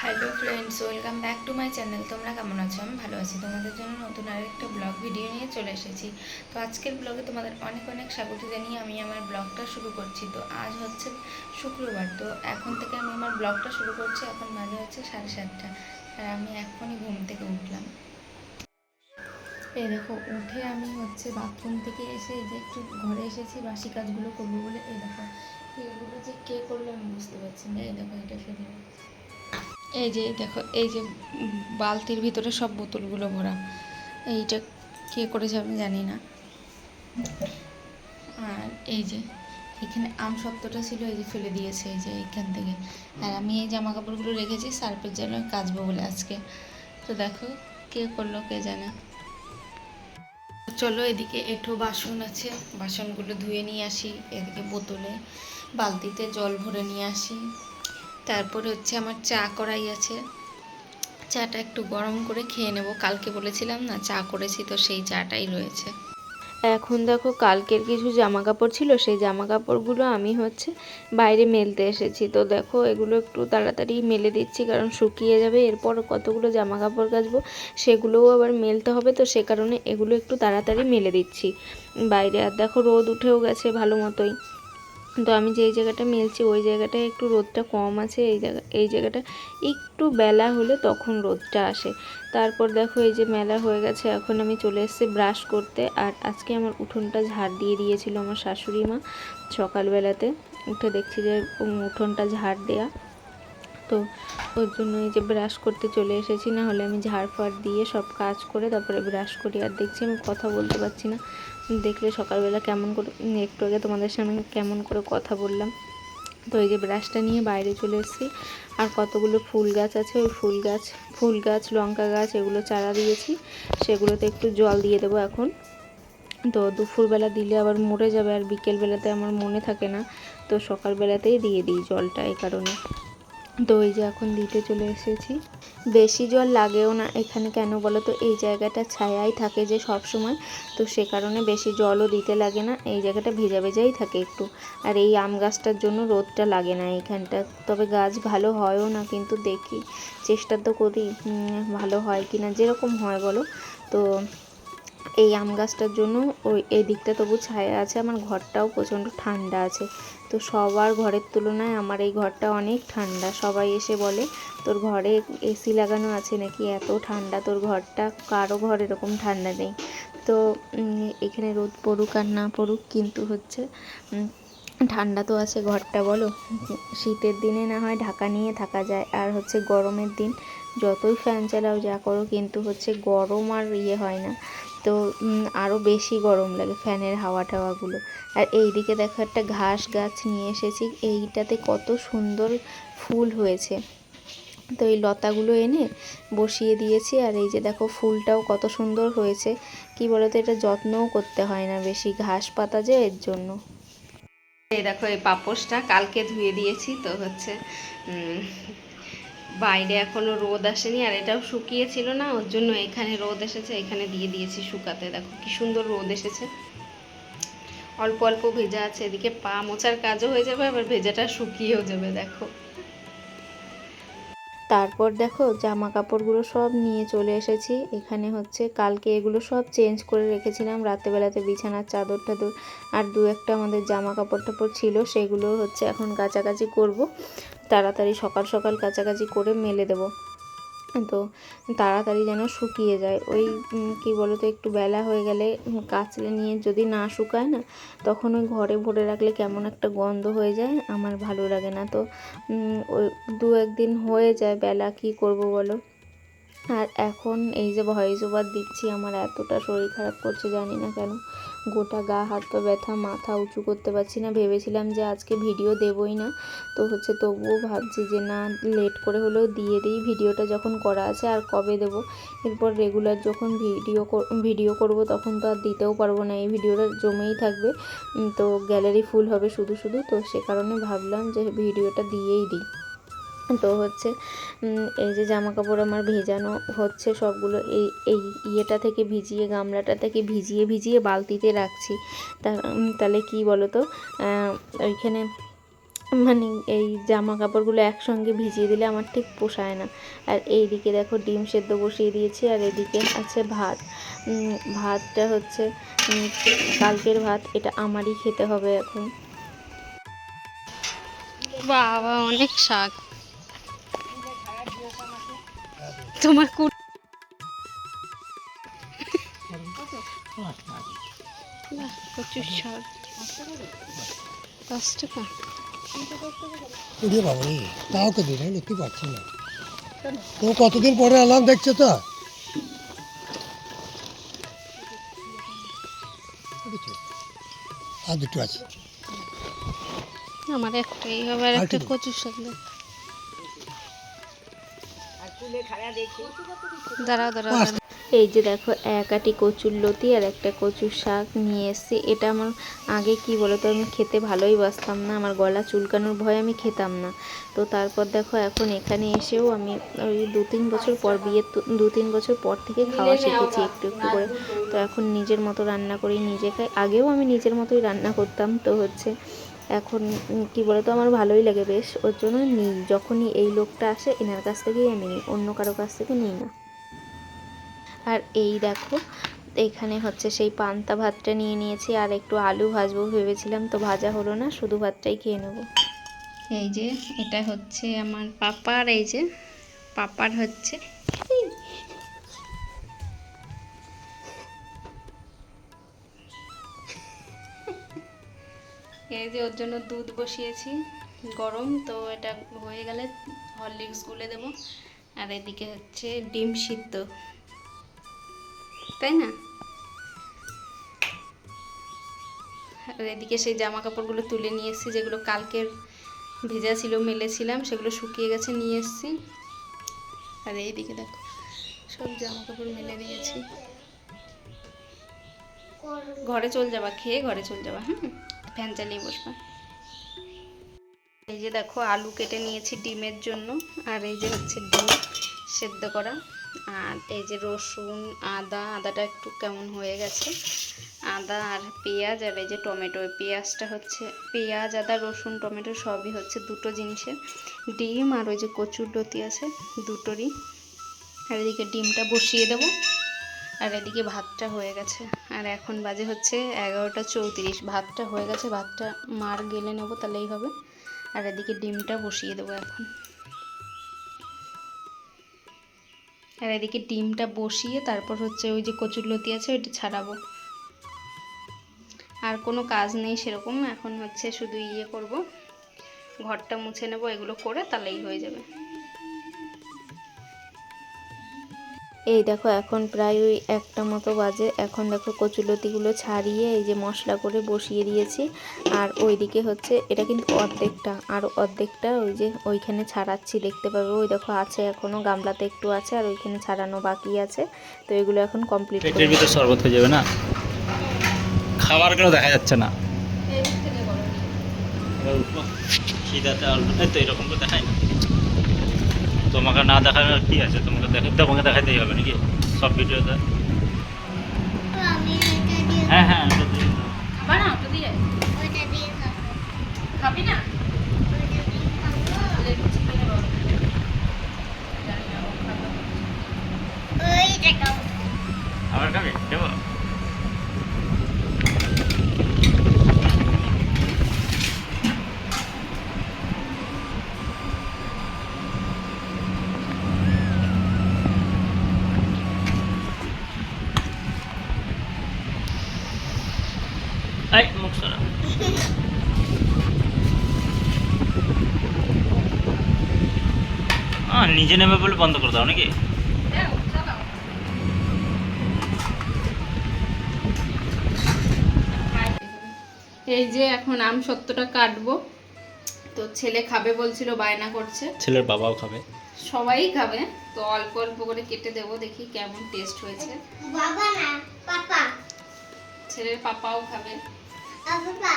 Hello friends, welcome back to my channel. তোমরা কেমন আছো? আমি ভালো আছি। তোমাদের জন্য নতুন আরেকটা ব্লগ ভিডিও নিয়ে চলে এসেছি। তো আজকের ব্লগে তোমাদের অনেক অনেক স্বাগত জানিয়ে আমি আমার ব্লগটা শুরু করছি। তো আজ হচ্ছে শুক্রবার, তো এখন থেকে আমি আমার ব্লগটা শুরু করছি। এখন বাজে হচ্ছে 7:30, আর আমি এখনই ঘুম থেকে উঠলাম। এই দেখো, উঠে আমি হচ্ছে বাথরুম থেকে এসে এই যে একটু ঘরে এসেছি বাসি কাজগুলো করবো বলে। এই দেখো, এগুলো যে কে করলো আমি বুঝতে পারছি না। এই দেখো, এটা ফেলে এই যে দেখো, এই যে বালতির ভিতরে সব বোতলগুলো ভরা, এইটা কে করেছে আমি জানি না। আর এই যে এখানে আমসত্ত্বটা ছিল, এই যে ফেলে দিয়েছে এই যে এইখান থেকে। আর আমি এই জামা কাপড়গুলো রেখেছি সার্ফের জন্য কাচবো বলে আজকে। তো দেখো কে করলো কে জানে। চলো, এদিকে এঁঠো বাসন আছে, বাসনগুলো ধুয়ে নিয়ে আসি। এদিকে বোতলে বালতিতে জল ভরে নিয়ে আসি। তারপরে হচ্ছে আমার চা করাই আছে, চাটা একটু গরম করে খেয়ে নেব। কালকে বলেছিলাম না চা করেছি, তো সেই চাটাই রয়েছে। এখন দেখো, কালকের কিছু জামা কাপড় ছিল, সেই জামা কাপড়গুলো আমি হচ্ছে বাইরে মেলতে এসেছি। তো দেখো, এগুলো একটু তাড়াতাড়ি মেলে দিচ্ছি, কারণ শুকিয়ে যাবে। এরপর কতগুলো জামা কাপড় কাচবো, সেগুলোও আবার মেলতে হবে। তো সে কারণে এগুলো একটু তাড়াতাড়ি মেলে দিচ্ছি বাইরে। আর দেখো, রোদ উঠেও গেছে ভালো মতোই। তো আমি যেই জায়গাটা মেলছি ওই জায়গাটায় একটু রোদটা কম আছে। এই জায়গাটা একটু বেলা হলে তখন রোদটা আসে। তারপর দেখো, এই যে মেলা হয়ে গেছে, এখন আমি চলে এসেছি ব্রাশ করতে। আর আজকে আমার উঠোনটা ঝাড় দিয়ে দিয়েছিল আমার শাশুড়ি মা সকালবেলাতে। উঠে দেখছি যে উঠোনটা ঝাড় দেয়া, তো ওর জন্য এই যে ব্রাশ করতে চলে এসেছি। না হলে আমি ঝাড় ফাড় দিয়ে সব কাজ করে তারপরে ব্রাশ করি। আর দেখছি আমি কথা বলতে পারছি না, দেখলে সকালবেলা কেমন করে, একটু আগে তোমাদের সামনে কেমন করে কথা বললাম। তো এই যে ব্রাশটা নিয়ে বাইরে চলে এসেছি। আর কতগুলো ফুল গাছ আছে, ওই ফুল গাছ লঙ্কা গাছ এগুলো চারা দিয়েছি, সেগুলোতে একটু জল দিয়ে দেবো এখন। তো দুপুরবেলা দিলে আবার মরে যাবে, আর বিকেলবেলাতে আমার মনে থাকে না, তো সকালবেলাতেই দিয়ে দিই জলটা এই কারণে। তো এই যে এখন দিতে চলে এসেছি। বেশি জল লাগেও না এখানে, কেন বলো তো, এই জায়গাটা ছায়াই থাকে যে সব সময়, তো সে কারণে বেশি জলও দিতে লাগে না। এই জায়গাটা ভেজা ভেজাই থাকে একটু। আর এই আম গাছটার জন্য রোদটা লাগে না এইখানটা। তবে গাছ ভালো হয়ও না, কিন্তু দেখি, চেষ্টা তো করি ভালো হয় কি না, যেরকম হয় বলো। তো এই আম গাছটার জন্য ওই এই দিকটা তবু ছায়া আছে। আমার ঘরটাও প্রচণ্ড ঠান্ডা আছে। তো সবার ঘরের তুলনায় আমার এই ঘরটা অনেক ঠান্ডা। সবাই এসে বলে, তোর ঘরে এসি লাগানো আছে নাকি, এত ঠান্ডা তোর ঘরটা, কারো ঘর এরকম ঠান্ডা নেই। তো এখানে রোদ পড়ুক আর না পড়ুক, কিন্তু হচ্ছে ঠান্ডা তো আছে ঘরটা, বলো। শীতের দিনে না হয় ঢাকা নিয়ে থাকা যায়, আর হচ্ছে গরমের দিন যতই ফ্যান চালাও যা করো, কিন্তু হচ্ছে গরম আর হয় না। তো আরও বেশি গরম লাগে ফ্যানের হাওয়া টাওয়াগুলো। আর এই দিকে দেখো, একটা ঘাস গাছ নিয়ে এসেছি, এইটাতে কত সুন্দর ফুল হয়েছে। তো এই লতাগুলো এনে বসিয়ে দিয়েছি। আর এই যে দেখো, ফুলটাও কত সুন্দর হয়েছে। কি বলতো, এটা যত্নও করতে হয় না বেশি, ঘাস পাতা যে এর জন্য। এই দেখো, এই পাপোশটা কালকে ধুয়ে দিয়েছি, তো হচ্ছে বাইরে এখনো রোদ আসেনি, আর এটাও শুকিয়েছিল না, ওর জন্য এখানে রোদ এসেছে, এখানে দিয়ে দিয়েছি শুকাতে। দেখো কি সুন্দর রোদ এসেছে। অল্প অল্প ভেজা আছে, এদিকে পা মোছার কাজও হয়ে যাবে, আবার ভেজাটা শুকিয়েও যাবে। দেখো, তারপর দেখো, জামা কাপড়গুলো সব নিয়ে চলে এসেছি এখানে। হচ্ছে কালকে এগুলো সব চেঞ্জ করে রেখেছিলাম রাতেবেলাতে, বিছানার চাদর টাদর আর দু একটা আমাদের জামা কাপড় টাপড় ছিল, সেগুলো হচ্ছে এখন কাচাকাচি করব। তাড়াতাড়ি সকাল সকাল কাচাকাচি করে মেলে দেবো, তো তাড়াতাড়ি যেন শুকিয়ে যায়। ওই কি বলো তো, একটু বেলা হয়ে গেলে কাচলে নিয়ে যদি না শুকায় না, তখন ওই ঘরে ভরে রাখলে কেমন একটা গন্ধ হয়ে যায়, আমার ভালো লাগে না। তো ওই দু একদিন হয়ে যায় বেলা, কি করব বলো। আর এখন এই যে ভয়েস ওভার দিচ্ছি, আমার এতটা শরীর খারাপ করছে জানি না কেন, গোটা গা হাত পা ব্যথা, মাথা উঁচু করতে পারছি না। ভেবেছিলাম যে আজকে ভিডিও দেবই না, তো হচ্ছে তবুও ভাবছি যে না, লেট করে হলেও দিয়ে দিই ভিডিওটা, যখন করা আছে আর কবে দেব। এরপর রেগুলার যখন ভিডিও করব তখন তো আর দিতেও পারবো না, এই ভিডিওটা জমেই থাকবে, তো গ্যালারি ফুল হবে শুধু শুধু। তো সে কারণে ভাবলাম যে ভিডিওটা দিয়েই দিই। তো হচ্ছে এই যে জামা কাপড় আমার ভেজানো হচ্ছে সবগুলো, এই ইয়েটা থেকে ভিজিয়ে, গামলাটা থেকে ভিজিয়ে ভিজিয়ে বালতিতে রাখছি। তাহলে কি বলো তো, ওইখানে মানে এই জামা কাপড়গুলো একসঙ্গে ভিজিয়ে দিলে আমার ঠিক পোষায় না। আর এইদিকে দেখো ডিম সেদ্ধ বসিয়ে দিয়েছি, আর এদিকে আছে ভাত। ভাতটা হচ্ছে কালকের ভাত, এটা আমারই খেতে হবে এখন। বাবা অনেক শাক তোমার প্রচুর শাক। 10 টাকা তাও তো দিন দেখতে পাচ্ছি না তো, কতদিন পরে আলাম দেখছো তো। আর দুটো আছে, আমার একটাই হবে, আর একটা কচুর শাক দাঁড়াও দাঁড়াও। এই যে দেখো এক আটি কচুর লতি আর একটা কচুর শাক নিয়ে এসেছি। এটা আমার আগে কি বলতো, আমি খেতে ভালোই বাসতাম না, আমার গলা চুলকানোর ভয়ে আমি খেতাম না। তো তারপর দেখো এখন এখানে এসেও আমি ওই 2-3 বছর পর, বিয়ের 2-3 বছর পর থেকে খাওয়া শিখেছি একটু একটু করে। তো এখন নিজের মতো রান্না করি, নিজে খাই। আগেও আমি নিজের মতোই রান্না করতাম, তো হচ্ছে এখন কি বলতো আমার ভালোই লাগে বেশ, ওর জন্য নিই। যখনই এই লোকটা আসে এনার কাছ থেকেই আমি নিই, অন্য কারো কাছ থেকে নিই না। আর এই দেখো এখানে হচ্ছে সেই পান্তা ভাতটা নিয়ে নিয়েছি, আর একটু আলু ভাজবো ভেবেছিলাম, তো ভাজা হলো না, শুধু ভাতটাই খেয়ে নেবো। এই যে এটা হচ্ছে আমার পাপার, এই যে পাপার হচ্ছে এই যে ওর জন্য দুধ বসিয়েছি গরম, তো এটা হয়ে গেলে হরলিক্স গুলে দেবো। আর এদিকে হচ্ছে ডিম সিদ্ধ, তাই না? আর এদিকে সেই জামা কাপড়গুলো তুলে নিয়ে এসেছি, যেগুলো কালকের ভেজা ছিল, মেলেছিলাম, সেগুলো শুকিয়ে গেছে, নিয়ে এসেছি। আর এইদিকে দেখো সব জামা কাপড় মেলে দিয়েছি। ঘরে চল যাবা, খেয়ে ঘরে চল যাবা, ফ্যান চালিয়ে বসবা। এই যে দেখো আলু কেটে নিয়েছি ডিমের জন্য, আর এই যে হচ্ছে ডিম সেদ্ধ করা, আর এই যে রসুন আদাটা একটু কেমন হয়ে গেছে, আদা আর পেঁয়াজ, আর এই যে টমেটো। পেঁয়াজটা হচ্ছে পেঁয়াজ, আদা, রসুন, টমেটো সবই হচ্ছে দুটো জিনিসের, ডিম আর ওই যে কচুরলতি আছে দুটোরই। আর এদিকে ডিমটা বসিয়ে দেবো, আর এদিকে ভাতটা হয়ে গেছে। আর এখন বাজে হচ্ছে 11টা 34, ভাতটা হয়ে গেছে, ভাতটা মার গেলে নেবো তাহলেই হবে। আর এদিকে ডিমটা বসিয়ে দেবো এখন। আর এদিকে ডিমটা বসিয়ে তারপর হচ্ছে ওই যে কচুরলতি আছে ওইটা ছাড়াবো। আর কোনো কাজ নেই সেরকম, এখন হচ্ছে শুধু করব, ঘরটা মুছে নেব, এগুলো করে তাহলেই হয়ে যাবে। এই দেখো এখন প্রায় ওই 1টা মতো বাজে। এখন দেখো কচুলতিগুলো ছাড়িয়ে এই যে মশলা করে বসিয়ে দিয়েছি। আর ওইদিকে হচ্ছে এটা কিন্তু অর্ধেকটা, আর অর্ধেকটা ওই যে ওইখানে ছাড়াচ্ছি, দেখতে পাবে। ওই দেখো আছে এখনো গামলাতে একটু আছে, আর ওইখানে ছাড়ানো বাকি আছে। তো এগুলো এখন কমপ্লিট করে পেটের ভিতর শরবত হয়ে যাবে না, খাবার কেন দেখা যাচ্ছে না। খিদাতে তো এরকম তো দেখায় না, তোমাকে না দেখানোর কি আছে, তোমাকে দেখাতেই হবে নাকি সব ভিডিওতে। হ্যাঁ হ্যাঁ আবার খাবে দেবো। এই মুখ সরা, নিজে নেবে বলে বন্ধ করে দাও নাকি? এই যে এখন আম সত্যটা কাটবো, তো ছেলে খাবে বলছিল, বায়না করছে। ছেলের বাবাও খাবে, সবাই খাবে, তো অল্প অল্প করে কেটে দেবো, দেখি কেমন টেস্ট হয়েছে। বাবা না পাপা, ছেলের পাপাও খাবে। পাপা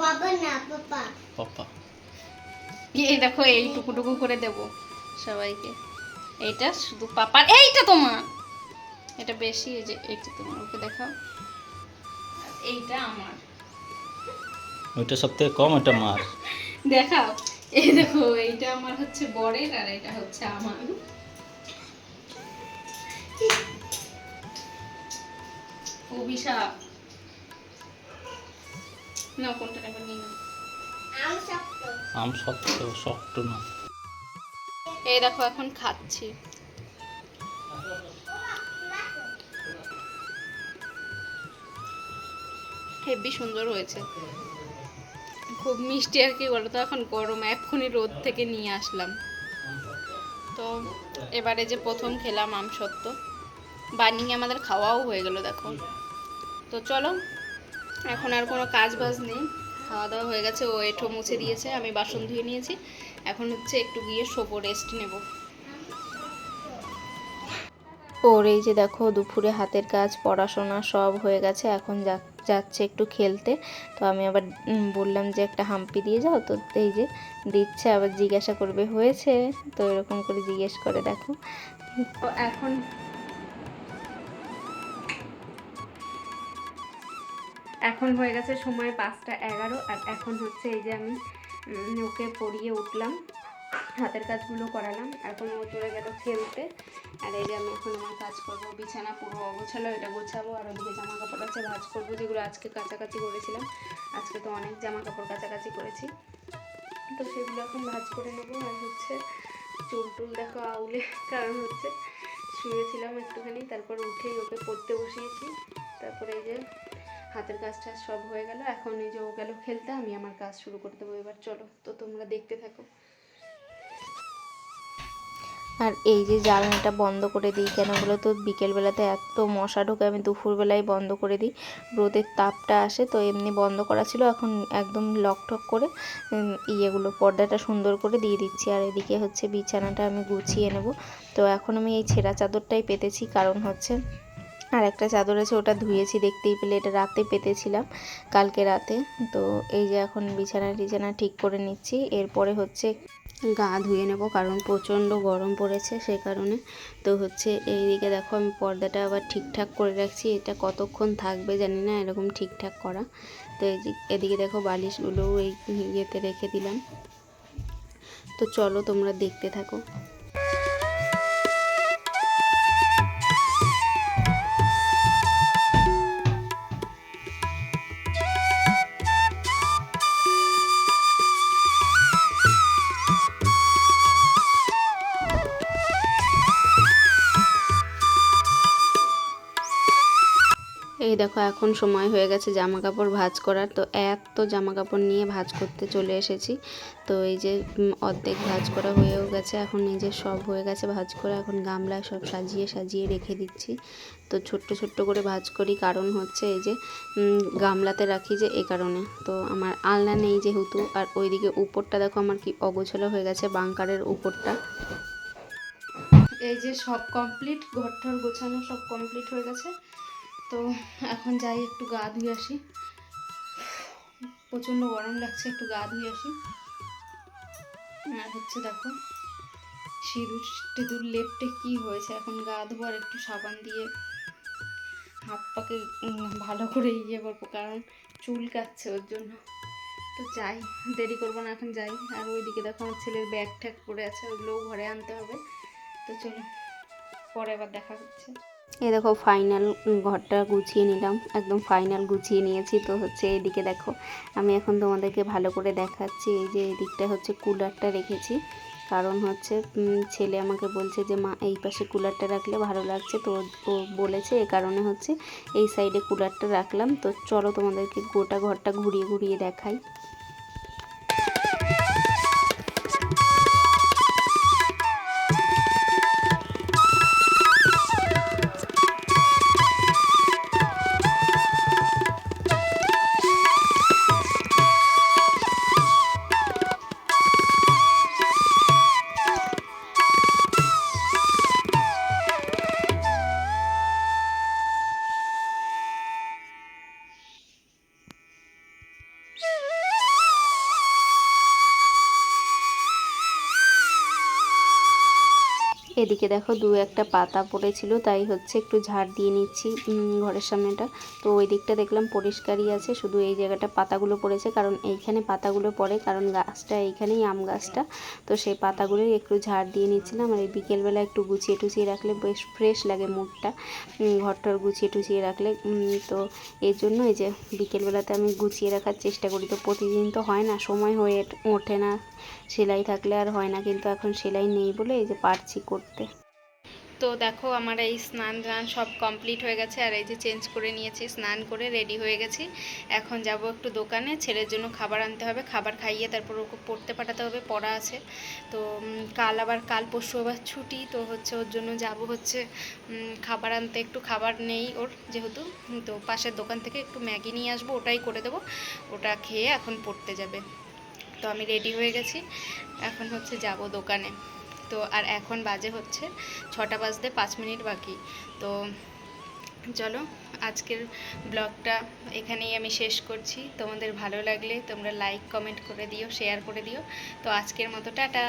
বাবা না পাপা পাপা। এই দেখো এই টুকুটুকু করে দেব সবাইকে। এইটা শুধু পাপার, এইটা তোমার, এটা বেশি, এই যে এইটা তোমার, ওকে দেখাও। আর এইটা আমার। ওইটা সব থেকে কম, ওটা মার। দেখাও, এই দেখো এইটা আমার হচ্ছে বরের আর এটা হচ্ছে আমার। অভিশাপ না, কোনটা এবার নিয়ে নাও। আম শক্ত, শক্ত না। এই দেখো এখন খাচ্ছি। হেবি সুন্দর হয়েছে, খুব মিষ্টি আর কি বলতো। এখন গরম, এক্ষুনি রোদ থেকে নিয়ে আসলাম। তো এবারে যে প্রথম খেলাম আম সত্ত্ব, বানিয়ে আমাদের খাওয়াও হয়ে গেল দেখো। তো চলো, এখন আর কোনো কাজ বাজ নেই, খাওয়া দাওয়া হয়ে গেছে, ও এঁঠো মুছে দিয়েছে, আমি বাসন ধুয়ে নিয়েছি। এখন হচ্ছে একটু গিয়ে শোবো, রেস্ট নেব। ওর এই যে দেখো দুপুরে হাতের কাজ পড়াশোনা সব হয়ে গেছে, এখন যাচ্ছে একটু খেলতে। তো আমি আবার বললাম যে একটা হাম্পি দিয়ে যাও, তো এই যে দিচ্ছে, আবার জিজ্ঞাসা করবে হয়েছে, তো এরকম করে জিজ্ঞেস করে দেখো। তো এখন হয়ে গেছে সময় 5টা 11, আর এখন হচ্ছে এই যে আমি ওকে পড়িয়ে উঠলাম, হাতের কাজগুলো করালাম, এখন ও চলে গেল খেলতে। আর এই যে আমি এখন আমার কাজ করবো, বিছানা পুরো অগোছালো, এটা গোছাবো, আর ওদিকে জামা কাপড় আছে ভাঁজ করবো, যেগুলো আজকে কাচাকাচি করেছিলাম। আজকে তো অনেক জামা কাপড় কাচাকাচি করেছি, তো সেগুলো এখন ভাঁজ করে নেবো। আর হচ্ছে চুল টুল দেখো আউলে, কারণ হচ্ছে শুয়েছিলাম একটুখানি, তারপর উঠেই ওকে পড়তে বসিয়েছি। তারপরে এই যে হাতের কাজ টাজ সব হয়ে গেল, এখন এই যে ও গেল খেলতে, আমি আমার কাজ শুরু করে দেবো এবার। চলো, তো তোমরা দেখতে থাকো। আর এই যে জ্বালানিটা বন্ধ করে দিই কেন বলো তো, বিকেলবেলাতে এত মশা ঢোকে, আমি দুপুরবেলায় বন্ধ করে দিই, রোদের তাপটা আসে, তো এমনি বন্ধ করা ছিল, এখন একদম লক ঠক করে ইয়েগুলো পর্দাটা সুন্দর করে দিয়ে দিচ্ছি। আর এদিকে হচ্ছে বিছানাটা আমি গুছিয়ে নেব। তো এখন আমি এই ছেঁড়া চাদরটাই পেতেছি, কারণ হচ্ছে আর একটা চাদর আছে, ওটা ধুয়েছি, দেখতেই পেলে, এটা রাতে পেতেছিলাম, কালকে রাতে। তো এই যে এখন বিছানা ঠিক করে নিচ্ছি, এরপরে হচ্ছে গা ধুয়ে নেব, কারণ প্রচণ্ড গরম পড়েছে সেই কারণে। তো হচ্ছে এইদিকে দেখো আমি পর্দাটা আবার ঠিকঠাক করে রাখছি, এটা কতক্ষণ থাকবে জানি না এরকম ঠিকঠাক করা। তো এদিকে দেখো বালিশগুলো এই ইয়েতে রেখে দিলাম। তো চলো তোমরা দেখতে থাকো। এই দেখো এখন সময় হয়ে গেছে জামা কাপড় ভাঁজ করার। তো এত জামা কাপড় নিয়ে ভাঁজ করতে চলে এসেছি। তো এই যে অর্ধেক ভাঁজ করা হয়েও গেছে, এখন এই যে সব হয়ে গেছে ভাঁজ করা, এখন গামলায় সব সাজিয়ে সাজিয়ে রেখে দিচ্ছি। তো ছোট্ট ছোট্ট করে ভাঁজ করি, কারণ হচ্ছে এই যে গামলাতে রাখি যে, এই কারণে। তো আমার আলনা নেই যেহেতু, আর ওইদিকে উপরটা দেখো আমার কি অগোছালো হয়ে গেছে, বাংকারের উপরটা। এই যে সব কমপ্লিট, ঘরটার গোছানো সব কমপ্লিট হয়ে গেছে। তো এখন যাই একটু গা ধুয়ে আসি, প্রচণ্ড গরম লাগছে, একটু গা ধুয়ে আসি। আর হচ্ছে দেখো সিঁদুর টিঁদুর লেপটে কি হয়েছে, এখন গা ধোবো আর একটু সাবান দিয়ে হাত পাকে ভালো করে ইয়ে করবো, কারণ চুল কাচ্ছে ওর জন্য। তো যাই, দেরি করবো না, এখন যাই। আর ওইদিকে দেখো আমার ছেলের ব্যাগ ট্যাগ পড়ে আছে, ওগুলোও ঘরে আনতে হবে। তো চলো, পরে আবার দেখা হচ্ছে। এই দেখো ফাইনাল ঘরটা গুছিয়ে নিলাম, একদম ফাইনাল গুছিয়ে নিয়েছি। তো হচ্ছে এদিকে দেখো আমি এখন তোমাদেরকে ভালো করে দেখাচ্ছি। এই যে এদিকটা হচ্ছে কুলারটা রেখেছি, কারণ হচ্ছে ছেলে আমাকে বলছে যে মা এই পাশে কুলারটা রাখলে ভালো লাগছে, তো ও বলেছে, এ কারণে হচ্ছে এই সাইডে কুলারটা রাখলাম। তো চলো তোমাদেরকে গোটা ঘরটা ঘুরিয়ে ঘুরিয়ে দেখাই। এদিকে দেখো দু একটা পাতা পড়েছিল, তাই হচ্ছে একটু ঝাড় দিয়ে নিচ্ছি ঘরের সামনেটা। তো ওই দিকটা দেখলাম পরিষ্কারই আছে, শুধু এই জায়গাটা পাতাগুলো পড়েছে, কারণ এইখানে পাতাগুলো পড়ে, কারণ গাছটা এইখানেই আম গাছটা। তো সেই পাতাগুলোই একটু ঝাড় দিয়ে নিচ্ছিলাম। আর এই বিকেলবেলা একটু গুছিয়ে টুছিয়ে রাখলে বেশ ফ্রেশ লাগে মুডটা, ঘরটার গুছিয়ে টুছিয়ে রাখলে। তো এই জন্য এই যে বিকেলবেলাতে আমি গুছিয়ে রাখার চেষ্টা করি। তো প্রতিদিন তো হয় না, সময় হয়ে ওঠে না, সেলাই থাকলে আর হয় না, কিন্তু এখন সেলাই নেই বলে এই যে পারছি করতে। তো দেখো আমার এই স্নান টান সব কমপ্লিট হয়ে গেছে, আর এই যে চেঞ্জ করে নিয়েছি, স্নান করে রেডি হয়ে গেছি। এখন যাব একটু দোকানে, ছেলের জন্য খাবার আনতে হবে, খাবার খাইয়ে তারপর ওকে পড়তে পাঠাতে হবে, পড়া আছে। তো কাল পরশু আবার ছুটি, তো হচ্ছে ওর জন্য যাব হচ্ছে খাবার আনতে। একটু খাবার নেই ওর যেহেতু, তো পাশের দোকান থেকে একটু ম্যাগি নিয়ে আসবো, ওটাই করে দেবো, ওটা খেয়ে এখন পড়তে যাবে। তো আমি রেডি হয়ে গেছি, এখন হচ্ছে যাব দোকানে। তো আর এখন বাজে হচ্ছে 6টা বাজতে 5 মিনিট বাকি। তো চলো আজকের ব্লগটা এখানেই আমি শেষ করছি। তোমাদের ভালো লাগলে তোমরা লাইক কমেন্ট করে দিও, শেয়ার করে দিও। তো আজকের মতো টাটা।